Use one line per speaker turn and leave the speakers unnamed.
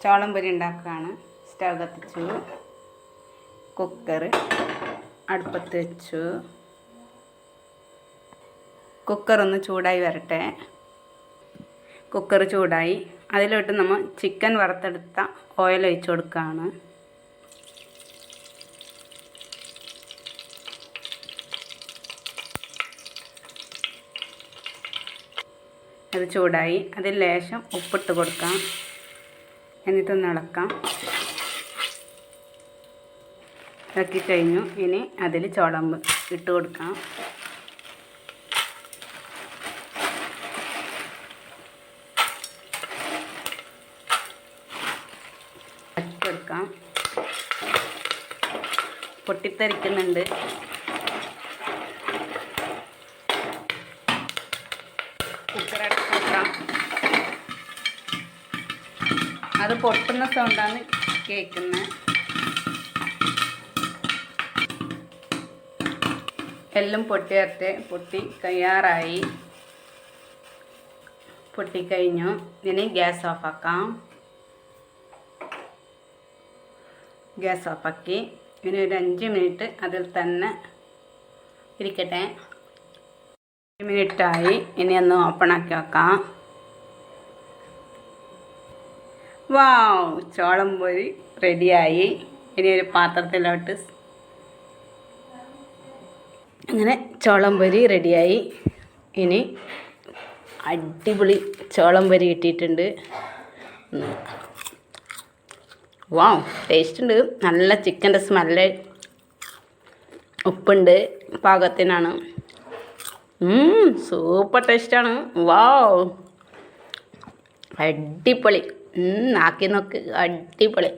ചോളം പൊരി ഉണ്ടാക്കുകയാണ്. സ്റ്റവ് കത്തിച്ചു, കുക്കർ അടുപ്പത്ത് വെച്ചു. കുക്കറൊന്ന് ചൂടായി വരട്ടെ. കുക്കർ ചൂടായി, അതിലോട്ട് നമ്മൾ ചിക്കൻ വറുത്തെടുത്ത ഓയിൽ ഒഴിച്ച് കൊടുക്കുകയാണ്. അത് ചൂടായി, അതിൽ ലേശം ഉപ്പിട്ട് കൊടുക്കാം. എന്നിട്ടൊന്ന് ഇളക്കാം. ഇളക്കി കഴിഞ്ഞു. ഇനി അതിൽ ചോളം ഇട്ട് കൊടുക്കാം. കൊടുക്കാം. പൊട്ടിത്തെറിക്കുന്നുണ്ട്. കുക്കർ അടച്ച് വെക്കാം. അത് പൊട്ടുന്ന സൗണ്ടാണ് കേൾക്കുന്നത്. എല്ലാം പൊട്ടിയട്ടെ. പൊട്ടി തയ്യാറായി. പൊട്ടിക്കഴിഞ്ഞു. ഇനി ഗ്യാസ് ഓഫാക്കാം. ഗ്യാസ് ഓഫാക്കി ഇനി ഒരു 5 മിനിറ്റ് അതിൽ തന്നെ ഇരിക്കട്ടെ. 5 മിനിറ്റായി. ഇനി ഒന്ന് ഓപ്പണാക്കി വെക്കാം. വാവ്, ചോളം പൊരി റെഡിയായി. ഇനി ഒരു പാത്രത്തിലോട്ട് അങ്ങനെ ചോളം പൊരി റെഡിയായി. ഇനി അടിപൊളി ചോളം പൊരി കിട്ടിയിട്ടുണ്ട്. വാവ്, ടേസ്റ്റ് ഉണ്ട്. നല്ല ചിക്കൻ്റെ സ്മെല്ല്. ഉപ്പുണ്ട്, പാകത്തിനാണ്. സൂപ്പർ ടേസ്റ്റാണ്. വാവ്, അടിപൊളി. ആക്കി നോക്ക്, അടിപൊളി.